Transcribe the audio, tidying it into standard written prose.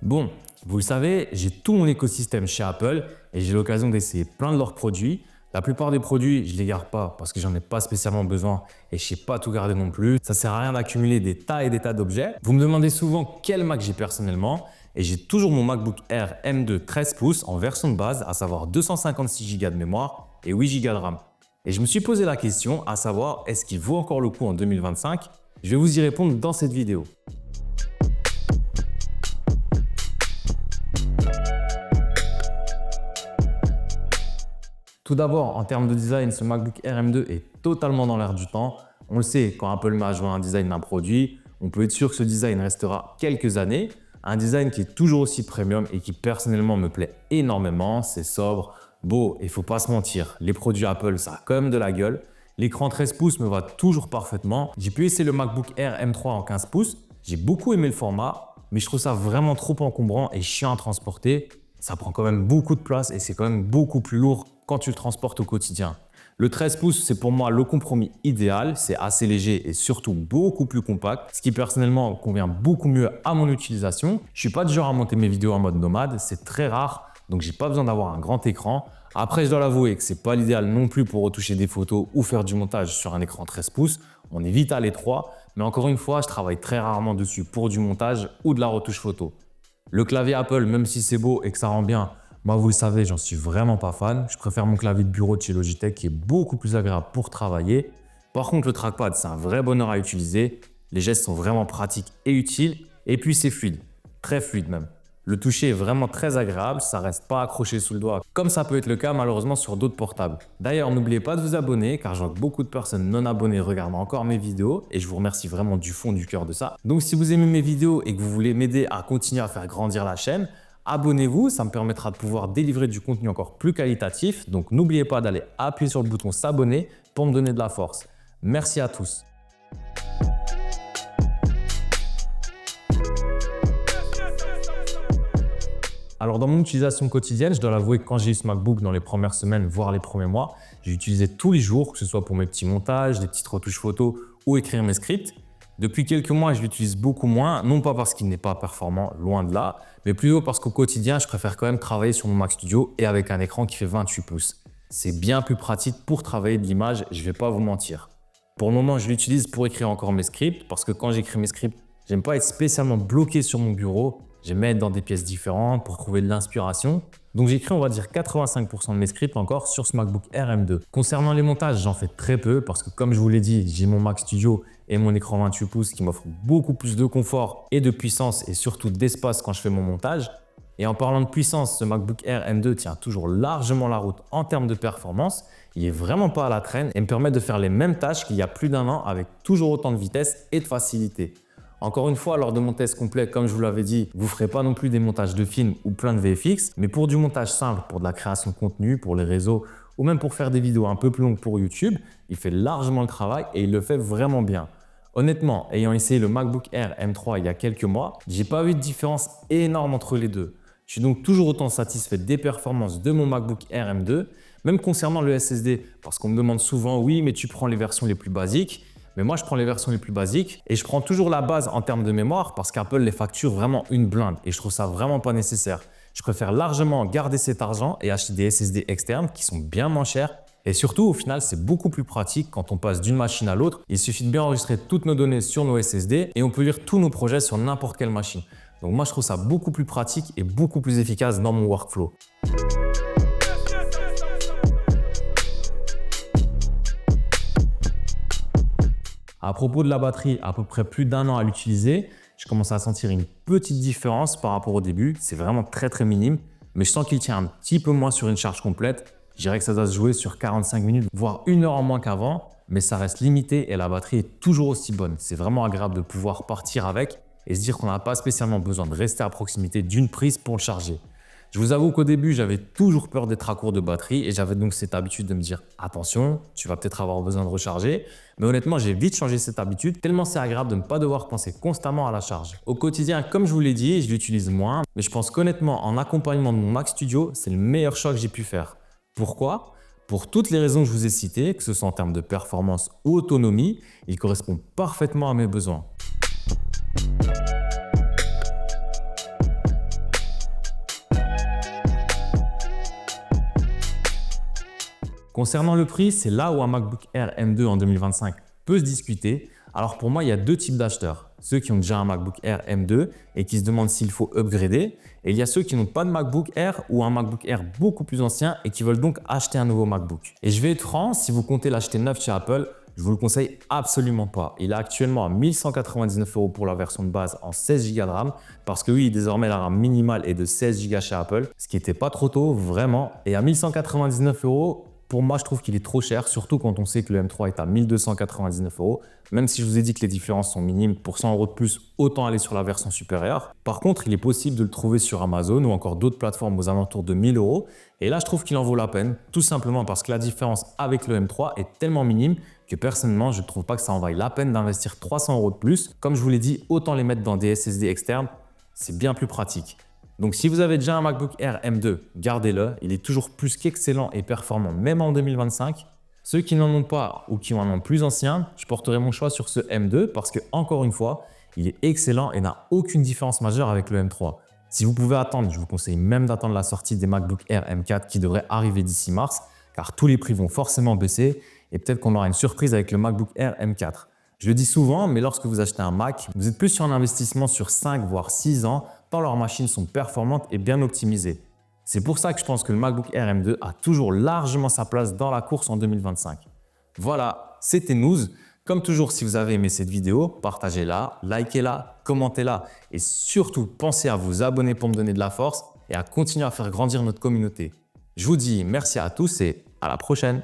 Bon, vous le savez, j'ai tout mon écosystème chez Apple et j'ai l'occasion d'essayer plein de leurs produits. La plupart des produits, je ne les garde pas parce que j'en ai pas spécialement besoin et je ne sais pas tout garder non plus. Ça sert à rien d'accumuler des tas et des tas d'objets. Vous me demandez souvent quel Mac j'ai personnellement et j'ai toujours mon MacBook Air M2 13 pouces en version de base, à savoir 256 Go de mémoire et 8 Go de RAM. Et je me suis posé la question à savoir est-ce qu'il vaut encore le coup en 2025? Je vais vous y répondre dans cette vidéo. Tout d'abord, en termes de design, ce MacBook Air M2 est totalement dans l'air du temps. On le sait, quand Apple met à jour un design d'un produit, on peut être sûr que ce design restera quelques années. Un design qui est toujours aussi premium et qui personnellement me plaît énormément. C'est sobre, beau et il ne faut pas se mentir. Les produits Apple, ça a quand même de la gueule. L'écran 13 pouces me va toujours parfaitement. J'ai pu essayer le MacBook Air M3 en 15 pouces. J'ai beaucoup aimé le format, mais je trouve ça vraiment trop encombrant et chiant à transporter. Ça prend quand même beaucoup de place et c'est quand même beaucoup plus lourd quand tu le transportes au quotidien. Le 13 pouces, c'est pour moi le compromis idéal. C'est assez léger et surtout beaucoup plus compact, ce qui personnellement convient beaucoup mieux à mon utilisation. Je suis pas du genre à monter mes vidéos en mode nomade, c'est très rare, donc j'ai pas besoin d'avoir un grand écran. Après, je dois l'avouer que c'est pas l'idéal non plus pour retoucher des photos ou faire du montage sur un écran 13 pouces. On est vite à l'étroit, mais encore une fois, je travaille très rarement dessus pour du montage ou de la retouche photo. Le clavier Apple, même si c'est beau et que ça rend bien, moi vous le savez, j'en suis vraiment pas fan. Je préfère mon clavier de bureau de chez Logitech qui est beaucoup plus agréable pour travailler. Par contre, le trackpad, c'est un vrai bonheur à utiliser. Les gestes sont vraiment pratiques et utiles. Et puis c'est fluide, très fluide même. Le toucher est vraiment très agréable, ça reste pas accroché sous le doigt comme ça peut être le cas malheureusement sur d'autres portables. D'ailleurs, n'oubliez pas de vous abonner car je vois que beaucoup de personnes non abonnées regardent encore mes vidéos et je vous remercie vraiment du fond du cœur de ça. Donc si vous aimez mes vidéos et que vous voulez m'aider à continuer à faire grandir la chaîne, abonnez-vous, ça me permettra de pouvoir délivrer du contenu encore plus qualitatif. Donc n'oubliez pas d'aller appuyer sur le bouton s'abonner pour me donner de la force. Merci à tous. Alors dans mon utilisation quotidienne, je dois l'avouer que quand j'ai eu ce MacBook dans les premières semaines, voire les premiers mois, j'ai utilisé tous les jours, que ce soit pour mes petits montages, des petites retouches photos ou écrire mes scripts. Depuis quelques mois, je l'utilise beaucoup moins, non pas parce qu'il n'est pas performant, loin de là, mais plutôt parce qu'au quotidien, je préfère quand même travailler sur mon Mac Studio et avec un écran qui fait 28 pouces. C'est bien plus pratique pour travailler de l'image, je ne vais pas vous mentir. Pour le moment, je l'utilise pour écrire encore mes scripts, parce que quand j'écris mes scripts, j'aime pas être spécialement bloqué sur mon bureau. J'aime être dans des pièces différentes pour trouver de l'inspiration. Donc j'écris on va dire 85% de mes scripts encore sur ce MacBook Air M2. Concernant les montages, j'en fais très peu parce que comme je vous l'ai dit, j'ai mon Mac Studio et mon écran 28 pouces qui m'offrent beaucoup plus de confort et de puissance et surtout d'espace quand je fais mon montage. Et en parlant de puissance, ce MacBook Air M2 tient toujours largement la route en termes de performance. Il n'est vraiment pas à la traîne et me permet de faire les mêmes tâches qu'il y a plus d'un an avec toujours autant de vitesse et de facilité. Encore une fois, lors de mon test complet, comme je vous l'avais dit, vous ne ferez pas non plus des montages de films ou plein de VFX, mais pour du montage simple, pour de la création de contenu, pour les réseaux ou même pour faire des vidéos un peu plus longues pour YouTube, il fait largement le travail et il le fait vraiment bien. Honnêtement, ayant essayé le MacBook Air M3 il y a quelques mois, j'ai pas vu de différence énorme entre les deux. Je suis donc toujours autant satisfait des performances de mon MacBook Air M2, même concernant le SSD, parce qu'on me demande souvent « oui, mais tu prends les versions les plus basiques ». Mais moi, je prends les versions les plus basiques et je prends toujours la base en termes de mémoire parce qu'Apple les facture vraiment une blinde et je trouve ça vraiment pas nécessaire. Je préfère largement garder cet argent et acheter des SSD externes qui sont bien moins chers. Et surtout, au final, c'est beaucoup plus pratique quand on passe d'une machine à l'autre. Il suffit de bien enregistrer toutes nos données sur nos SSD et on peut lire tous nos projets sur n'importe quelle machine. Donc moi, je trouve ça beaucoup plus pratique et beaucoup plus efficace dans mon workflow. À propos de la batterie, à peu près plus d'un an à l'utiliser, je commence à sentir une petite différence par rapport au début. C'est vraiment très minime, mais je sens qu'il tient un petit peu moins sur une charge complète. Je dirais que ça doit se jouer sur 45 minutes, voire 1 heure en moins qu'avant, mais ça reste limité et la batterie est toujours aussi bonne. C'est vraiment agréable de pouvoir partir avec et se dire qu'on n'a pas spécialement besoin de rester à proximité d'une prise pour le charger. Je vous avoue qu'au début, j'avais toujours peur d'être à court de batterie et j'avais donc cette habitude de me dire « attention, tu vas peut-être avoir besoin de recharger ». Mais honnêtement, j'ai vite changé cette habitude tellement c'est agréable de ne pas devoir penser constamment à la charge. Au quotidien, comme je vous l'ai dit, je l'utilise moins, mais je pense qu'honnêtement, en accompagnement de mon Mac Studio, c'est le meilleur choix que j'ai pu faire. Pourquoi ? Pour toutes les raisons que je vous ai citées, que ce soit en termes de performance ou autonomie, il correspond parfaitement à mes besoins. Concernant le prix, c'est là où un MacBook Air M2 en 2025 peut se discuter. Alors pour moi, il y a deux types d'acheteurs. Ceux qui ont déjà un MacBook Air M2 et qui se demandent s'il faut upgrader. Et il y a ceux qui n'ont pas de MacBook Air ou un MacBook Air beaucoup plus ancien et qui veulent donc acheter un nouveau MacBook. Et je vais être franc, si vous comptez l'acheter neuf chez Apple, je vous le conseille absolument pas. Il est actuellement à 1199 € pour la version de base en 16 Go de RAM. Parce que oui, désormais la RAM minimale est de 16 Go chez Apple, ce qui n'était pas trop tôt, vraiment. Et à 1199 €, pour moi, je trouve qu'il est trop cher, surtout quand on sait que le M3 est à 1299 €. Même si je vous ai dit que les différences sont minimes, pour 100 € de plus, autant aller sur la version supérieure. Par contre, il est possible de le trouver sur Amazon ou encore d'autres plateformes aux alentours de 1000 €. Et là, je trouve qu'il en vaut la peine, tout simplement parce que la différence avec le M3 est tellement minime que personnellement, je ne trouve pas que ça en vaille la peine d'investir 300 € de plus. Comme je vous l'ai dit, autant les mettre dans des SSD externes, c'est bien plus pratique. Donc si vous avez déjà un MacBook Air M2, gardez-le. Il est toujours plus qu'excellent et performant, même en 2025. Ceux qui n'en ont pas ou qui en ont plus ancien, je porterai mon choix sur ce M2 parce que, encore une fois, il est excellent et n'a aucune différence majeure avec le M3. Si vous pouvez attendre, je vous conseille même d'attendre la sortie des MacBook Air M4 qui devrait arriver d'ici mars, car tous les prix vont forcément baisser et peut-être qu'on aura une surprise avec le MacBook Air M4. Je le dis souvent, mais lorsque vous achetez un Mac, vous êtes plus sur un investissement sur 5 voire 6 ans, tant leurs machines sont performantes et bien optimisées. C'est pour ça que je pense que le MacBook Air M2 a toujours largement sa place dans la course en 2025. Voilà, c'était News. Comme toujours, si vous avez aimé cette vidéo, partagez-la, likez-la, commentez-la et surtout pensez à vous abonner pour me donner de la force et à continuer à faire grandir notre communauté. Je vous dis merci à tous et à la prochaine.